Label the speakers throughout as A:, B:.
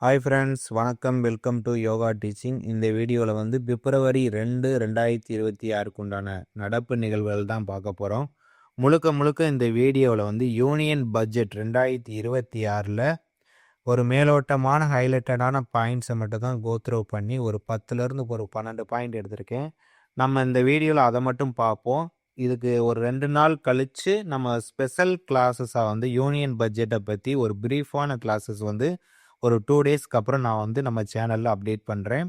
A: Hi friends, வணக்கம். Welcome to yoga teaching. இந்த வீடியோவில் வந்து பிப்ரவரி 2, 2026 உண்டான நடப்பு நிகழ்வுகள் தான் பார்க்க போகிறோம். முழுக்க முழுக்க இந்த வீடியோவில் வந்து யூனியன் பட்ஜெட் 2026ல் ஒரு மேலோட்டமான ஹைலைட்டடான பாயிண்ட்ஸை மட்டும் தான் கோத்ரூ பண்ணி ஒரு 10லேருந்து ஒரு 12 பாயிண்ட் எடுத்திருக்கேன். நம்ம இந்த வீடியோவில் அதை மட்டும் பார்ப்போம். இதுக்கு ஒரு 2 நாள் கழித்து நம்ம ஸ்பெஷல் கிளாஸஸாக வந்து யூனியன் பட்ஜெட்டை பற்றி ஒரு ப்ரீஃபான கிளாஸஸ் வந்து ஒரு 2 டேஸ்க்கு அப்புறம் நான் வந்து நம்ம சேனலில் அப்டேட் பண்ணுறேன்.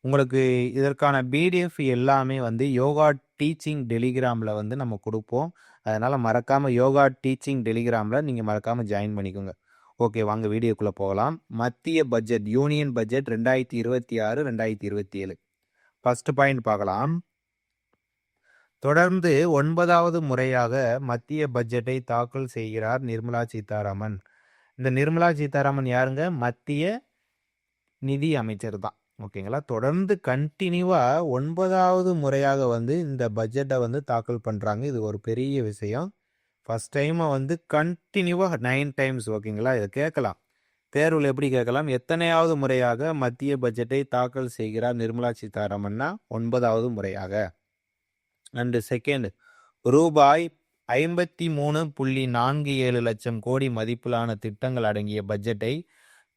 A: உங்களுக்கு இதற்கான பிடிஎஃப் எல்லாமே வந்து யோகா டீச்சிங் டெலிகிராமில் வந்து நம்ம கொடுப்போம். அதனால் மறக்காமல் யோகா டீச்சிங் டெலிகிராமில் நீங்கள் மறக்காமல் ஜாயின் பண்ணிக்கோங்க. ஓகே, வாங்க வீடியோக்குள்ளே போகலாம். மத்திய budget union budget 2026, 2027 first point பார்க்கலாம். தொடர்ந்து 9வது முறையாக மத்திய பட்ஜெட்டை தாக்கல் செய்கிறார் நிர்மலா சீதாராமன். இந்த நிர்மலா சீதாராமன் யாருங்க? மத்திய நிதி அமைச்சர் தான். ஓகேங்களா. தொடர்ந்து கண்டினியூவாக 9வது முறையாக வந்து இந்த பட்ஜெட்டை வந்து தாக்கல் பண்ணுறாங்க. இது ஒரு பெரிய விஷயம். ஃபஸ்ட் டைமை வந்து கண்டினியூவாக 9 டைம்ஸ். ஓகேங்களா. இதை கேட்கலாம், தேர்வில் எப்படி கேட்கலாம், எத்தனையாவது முறையாக மத்திய பட்ஜெட்டை தாக்கல் செய்கிறார் நிர்மலா சீதாராமன்னா 9வது முறையாக. அண்டு செகண்ட், ரூபாய் 53.47 லட்சம் கோடி மதிப்பிலான திட்டங்கள் அடங்கிய பட்ஜெட்டை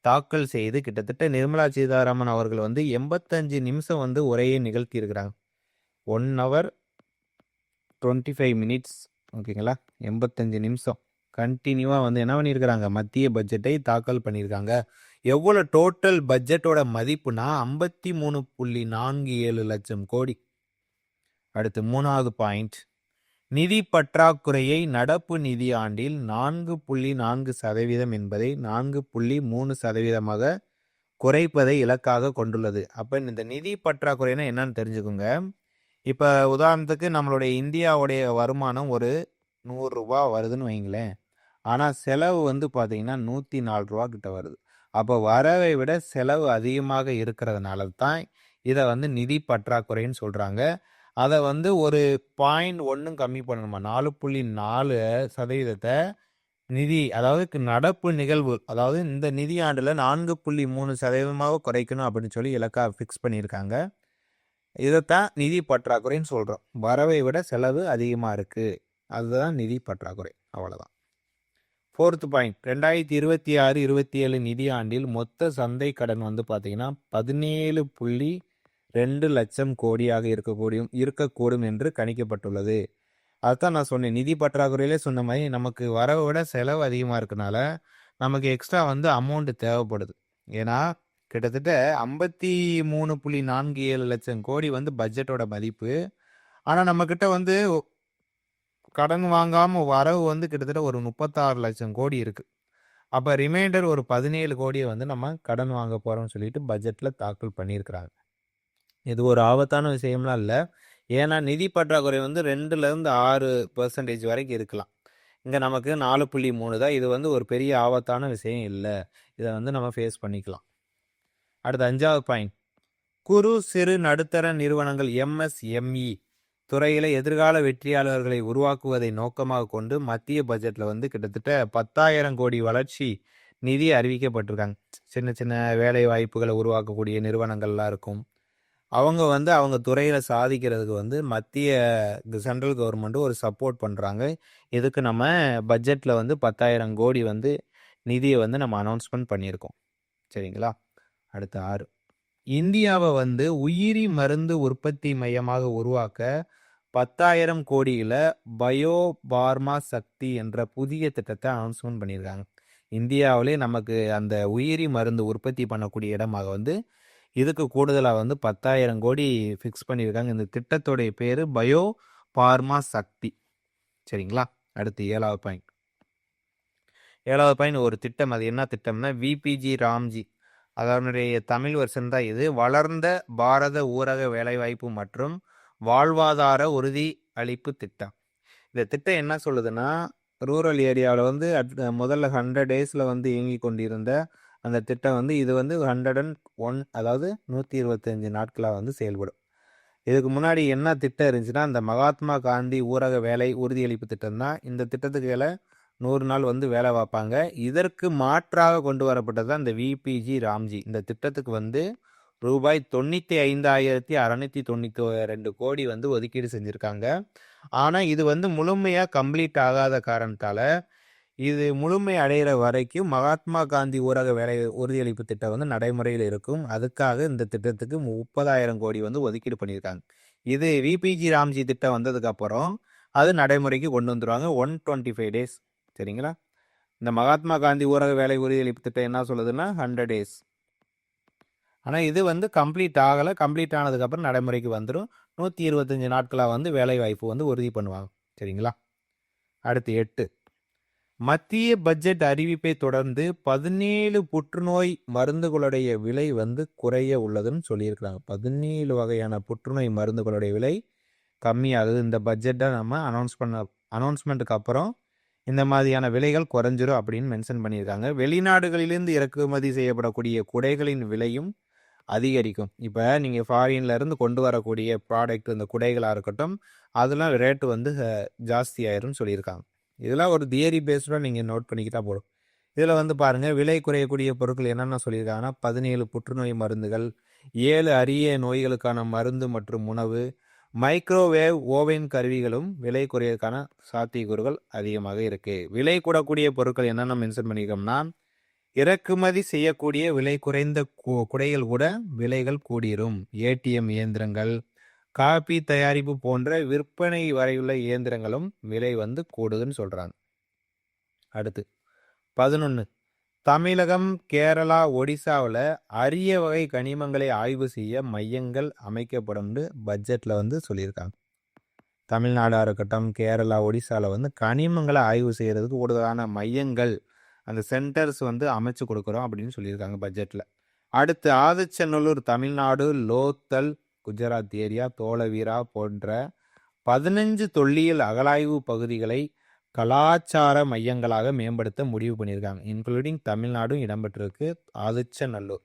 A: தாக்கல் செய்து கிட்டத்தட்ட நிர்மலா சீதாராமன் அவர்கள் வந்து 85 நிமிஷம் வந்து உரையை நிகழ்த்தி இருக்கிறாங்க. 1 hour 25 minutes. ஓகேங்களா. 85 நிமிஷம் கண்டினியூவாக வந்து என்ன பண்ணியிருக்கிறாங்க, மத்திய பட்ஜெட்டை தாக்கல் பண்ணியிருக்காங்க. எவ்வளோ டோட்டல் பட்ஜெட்டோட மதிப்புனா 53.47 லட்சம் கோடி. அடுத்து 3வது பாயிண்ட், நிதி பற்றாக்குறையை நடப்பு நிதி ஆண்டில் 4.4% என்பதை 4.3% குறைப்பதை இலக்காக கொண்டுள்ளது. அப்போ இந்த நிதி பற்றாக்குறைனா என்னன்னு தெரிஞ்சுக்கோங்க. இப்போ உதாரணத்துக்கு நம்மளுடைய இந்தியாவுடைய வருமானம் ஒரு 100 ரூபா வருதுன்னு வைங்களேன். ஆனால் செலவு வந்து பார்த்தீங்கன்னா 104 ரூபா கிட்ட வருது. அப்போ வரவை விட செலவு அதிகமாக இருக்கிறதுனால தான் இதை வந்து நிதி பற்றாக்குறைன்னு சொல்கிறாங்க. அதை வந்து ஒரு 0.1 கம்மி பண்ணணுமா, 4.4% நிதி, அதாவது நடப்பு நிகழ்வு, அதாவது இந்த நிதி ஆண்டில் 4.3% குறைக்கணும் அப்படின்னு சொல்லி இலக்கா ஃபிக்ஸ் பண்ணியிருக்காங்க. இதைத்தான் நிதி பற்றாக்குறைன்னு சொல்கிறோம். வரவை விட செலவு அதிகமாக இருக்குது, அதுதான் நிதி பற்றாக்குறை. அவ்வளோதான். 4th பாயிண்ட், 2026-27 நிதி ஆண்டில் மொத்த சந்தை கடன் வந்து பார்த்தீங்கன்னா 17.2 லட்சம் கோடியாக இருக்கக்கூடும் என்று கணிக்கப்பட்டுள்ளது. அதுதான் நான் சொன்னேன், நிதி பற்றாக்குறையிலே சொன்ன மாதிரி நமக்கு வரவை விட செலவு அதிகமாக இருக்கனால நமக்கு எக்ஸ்ட்ரா வந்து அமௌண்ட் தேவைப்படுது. ஏன்னா கிட்டத்தட்ட 53.47 லட்சம் கோடி வந்து பட்ஜெட்டோட மதிப்பு. ஆனால் நம்மக்கிட்ட வந்து கடன் வாங்காமல் வரவு வந்து கிட்டத்தட்ட ஒரு 36 லட்சம் கோடி இருக்குது. அப்போ ரிமைண்டர் ஒரு 17 கோடியை வந்து நம்ம கடன் வாங்க போகிறோம்னு சொல்லிட்டு பட்ஜெட்டில் தாக்கல் பண்ணியிருக்கிறாங்க. இது ஒரு ஆபத்தான விஷயம்லாம் இல்லை. ஏன்னா நிதி பற்றாக்குறை வந்து 2லேருந்து 6% வரைக்கும் இருக்கலாம். இங்கே நமக்கு 4.3 தான். இது வந்து ஒரு பெரிய ஆபத்தான விஷயம் இல்லை. இதை வந்து நம்ம ஃபேஸ் பண்ணிக்கலாம். அடுத்த 5வது பாயிண்ட், குறு சிறு நடுத்தர நிறுவனங்கள் MSME துறையில் எதிர்கால வெற்றியாளர்களை உருவாக்குவதை நோக்கமாக கொண்டு மத்திய பட்ஜெட்டில் வந்து கிட்டத்தட்ட 10,000 கோடி வளர்ச்சி நிதி அறிவிக்கப்பட்டிருக்காங்க. சின்ன சின்ன வேலை வாய்ப்புகளை உருவாக்கக்கூடிய நிறுவனங்கள்லாம் இருக்கும். அவங்க வந்து அவங்க துறையில் சாதிக்கிறதுக்கு வந்து மத்திய சென்ட்ரல் கவர்மெண்ட்டு ஒரு சப்போர்ட் பண்ணுறாங்க. இதுக்கு நம்ம பட்ஜெட்டில் வந்து 10,000 கோடி வந்து நிதியை வந்து நம்ம அனௌன்ஸ்மெண்ட் பண்ணியிருக்கோம். சரிங்களா. அடுத்த 6, இந்தியாவை வந்து உயிரி மருந்து உற்பத்தி மையமாக உருவாக்க 10,000 கோடியில் பயோபார்மா சக்தி என்ற புதிய திட்டத்தை அனௌன்ஸ்மெண்ட் பண்ணியிருக்காங்க. இந்தியாவிலே நமக்கு அந்த உயிரி மருந்து உற்பத்தி பண்ணக்கூடிய இடமாக வந்து இதுக்கு கூடுதலாக வந்து 10,000 கோடி ஃபிக்ஸ் பண்ணியிருக்காங்க. இந்த திட்டத்தோடைய பேர் பயோ பார்மா சக்தி. சரிங்களா. அடுத்து 7வது பாயிண்ட். 7வது பாயிண்ட் ஒரு திட்டம். அது என்ன திட்டம்னா விபிஜி ராம்ஜி, அதனுடைய தமிழ் வெர்ஷன் தான் இது. வளர்ந்த பாரத ஊரக வேலைவாய்ப்பு மற்றும் வாழ்வாதார உறுதி அளிப்பு திட்டம். இந்த திட்டம் என்ன சொல்லுதுன்னா, ரூரல் ஏரியாவில் வந்து முதல்ல 100 daysல வந்து இயங்கி கொண்டிருந்த அந்த திட்டம் வந்து இது வந்து 101, அதாவது 125 நாட்களாக வந்து செயல்படும். இதுக்கு முன்னாடி என்ன திட்டம் இருந்துச்சுன்னா, அந்த மகாத்மா காந்தி ஊரக வேலை உறுதியளிப்பு திட்டம் தான். இந்த திட்டத்துக்கு 100 நாள் வந்து வேலை பார்ப்பாங்க. இதற்கு மாற்றாக கொண்டு வரப்பட்டது தான் இந்த விபிஜி ராம்ஜி. இந்த திட்டத்துக்கு வந்து ரூபாய் 95,692 கோடி வந்து ஒதுக்கீடு செஞ்சுருக்காங்க. ஆனால் இது வந்து முழுமையாக கம்ப்ளீட் ஆகாத காரணத்தால் இது முழுமை அடைகிற வரைக்கும் மகாத்மா காந்தி ஊரக வேலை உறுதியளிப்பு திட்டம் வந்து நடைமுறையில் இருக்கும். அதுக்காக இந்த திட்டத்துக்கு 30,000 கோடி வந்து ஒதுக்கீடு பண்ணியிருக்காங்க. இது விபிஜி ராம்ஜி திட்டம் வந்ததுக்கப்புறம் அது நடைமுறைக்கு கொண்டு வந்துடுவாங்க 125 டேஸ். சரிங்களா? இந்த மகாத்மா காந்தி ஊரக வேலை உறுதியளிப்பு திட்டம் என்ன சொல்லுதுன்னா 100 டேஸ். ஆனால் இது வந்து கம்ப்ளீட் ஆகலை. கம்ப்ளீட் ஆனதுக்கப்புறம் நடைமுறைக்கு வந்துடும். 125 நாட்களாக வந்து வேலை வாய்ப்பு வந்து உறுதி பண்ணுவாங்க. சரிங்களா? அடுத்து 8, மத்திய பட்ஜெட் அறிவிப்பை தொடர்ந்து 17 புற்றுநோய் மருந்துகளுடைய விலை வந்து குறைய உள்ளதுன்னு சொல்லியிருக்கிறாங்க. 17 வகையான புற்றுநோய் மருந்துகளுடைய விலை கம்மியாகுது. இந்த பட்ஜெட்டை நம்ம அனௌன்ஸ்மெண்ட்டுக்கு அப்புறம் இந்த மாதிரியான விலைகள் குறைஞ்சிரும் அப்படின்னு மென்ஷன் பண்ணியிருக்காங்க. வெளிநாடுகளிலிருந்து இறக்குமதி செய்யப்படக்கூடிய குடைகளின் விலையும் அதிகரிக்கும். இப்போ நீங்கள் ஃபாரின்லேருந்து கொண்டு வரக்கூடிய ப்ராடக்ட், இந்த குடைகளாக இருக்கட்டும், அதெல்லாம் ரேட்டு வந்து ஜாஸ்தி ஆயிரும்னு சொல்லியிருக்காங்க. இதெல்லாம் ஒரு தியரி பேஸ்டாக நீங்கள் நோட் பண்ணிக்கிட்டா போதும். இதில் வந்து பாருங்கள், விலை குறையக்கூடிய பொருட்கள் என்னென்ன சொல்லியிருக்காங்கன்னா 17 புற்றுநோய் மருந்துகள், 7 அரிய நோய்களுக்கான மருந்து மற்றும் உணவு, மைக்ரோவேவ் ஓவன் கருவிகளும் விலை குறையறதுக்கான சாத்தியக்கூறுகள் அதிகமாக இருக்குது. விலை கூடக்கூடிய பொருட்கள் என்னென்ன மென்ஷன் பண்ணியிருக்கோம்னா, இறக்குமதி செய்யக்கூடிய விலை குறைந்த குடைகள் கூட விலைகள் கூடிரும். ஏடிஎம் இயந்திரங்கள், காபி தயாரிப்பு போன்ற விற்பனை வரையுள்ள இயந்திரங்களும் விலை வந்து கூடுதுன்னு சொல்கிறாங்க. அடுத்து 11, தமிழகம், கேரளா, ஒடிசாவில் அரிய வகை கனிமங்களை ஆய்வு செய்ய மையங்கள் அமைக்கப்படும் பட்ஜெட்டில் வந்து சொல்லியிருக்காங்க. தமிழ்நாடாக இருக்கட்டும், கேரளா, ஒடிசாவில் வந்து கனிமங்களை ஆய்வு செய்கிறதுக்கு கூடுதலான மையங்கள், அந்த சென்டர்ஸ் வந்து அமைச்சு கொடுக்குறோம் அப்படின்னு சொல்லியிருக்காங்க பட்ஜெட்டில். அடுத்து ஆதிச்சநல்லூர் தமிழ்நாடு, லோத்தல் குஜராத் ஏரியா, தோலவீரா போன்ற 15 தொல்லியல் அகலாய்வு பகுதிகளை கலாச்சார மையங்களாக மேம்படுத்த முடிவு பண்ணியிருக்காங்க. இன்க்ளூடிங் தமிழ்நாடும் இடம்பெற்றிருக்கு ஆதிச்சநல்லூர்.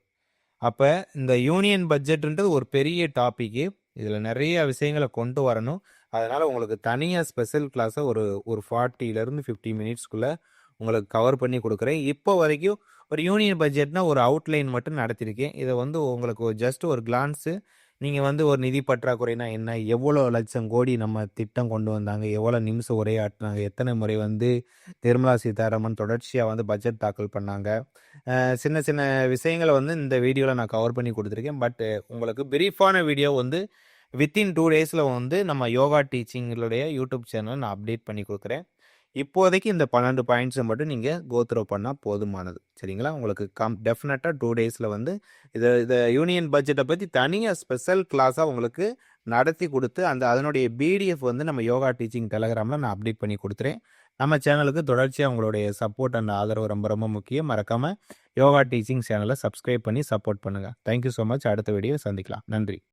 A: அப்போ இந்த யூனியன் பட்ஜெட்ன்றது ஒரு பெரிய டாப்பிக்கு. இதில் நிறைய விஷயங்களை கொண்டு வரணும். அதனால் உங்களுக்கு தனியாக ஸ்பெஷல் கிளாஸை ஒரு 40 to 50 மினிட்ஸ்க்குள்ளே உங்களுக்கு கவர் பண்ணி கொடுக்குறேன். இப்போ வரைக்கும் ஒரு யூனியன் பட்ஜெட்னா ஒரு அவுட்லைன் மட்டும் நடத்திருக்கேன். இதை வந்து உங்களுக்கு ஜஸ்ட் ஒரு கிளான்ஸு, நீங்கள் வந்து ஒரு நிதி பற்றாக்குறைனா என்ன, எவ்வளோ லட்சம் கோடி நம்ம திட்டம் கொண்டு வந்தாங்க, எவ்வளோ நிமிஷம் உரையாற்றினாங்க, எத்தனை முறை வந்து நிர்மலா சீதாராமன் தொடர்ச்சியாக வந்து பட்ஜெட் தாக்கல் பண்ணாங்க, சின்ன சின்ன விஷயங்களை வந்து இந்த வீடியோவில் நான் கவர் பண்ணி கொடுத்துருக்கேன். பட் உங்களுக்கு பிரீஃபான வீடியோ வந்து வித்தின் 2 டேஸில் வந்து நம்ம யோகா டீச்சிங்களுடைய யூடியூப் சேனலை நான் அப்டேட் பண்ணி கொடுக்குறேன். இப்போதைக்கு இந்த 12 பாயிண்ட்ஸை மட்டும் நீங்கள் கோத்ரோ பண்ணால் போதுமானது. சரிங்களா? உங்களுக்கு டெஃபினட்டாக 2 டேஸில் வந்து இதை யூனியன் பட்ஜெட்டை பற்றி தனியாக ஸ்பெஷல் கிளாஸாக உங்களுக்கு நடத்தி கொடுத்து அதனுடைய பிடிஎஃப் வந்து நம்ம யோகா டீச்சிங் டெலகிராமில் நான் அப்டேட் பண்ணி கொடுத்துறேன். நம்ம சேனலுக்கு தொடர்ச்சியாக உங்களுடைய சப்போர்ட் அண்ட் ஆதரவு ரொம்ப ரொம்ப முக்கியம். மறக்காமல் யோகா டீச்சிங் சேனலை சப்ஸ்கிரைப் பண்ணி சப்போர்ட் பண்ணுங்கள். Thank you so much. அடுத்த வீடியோ சந்திக்கலாம். நன்றி.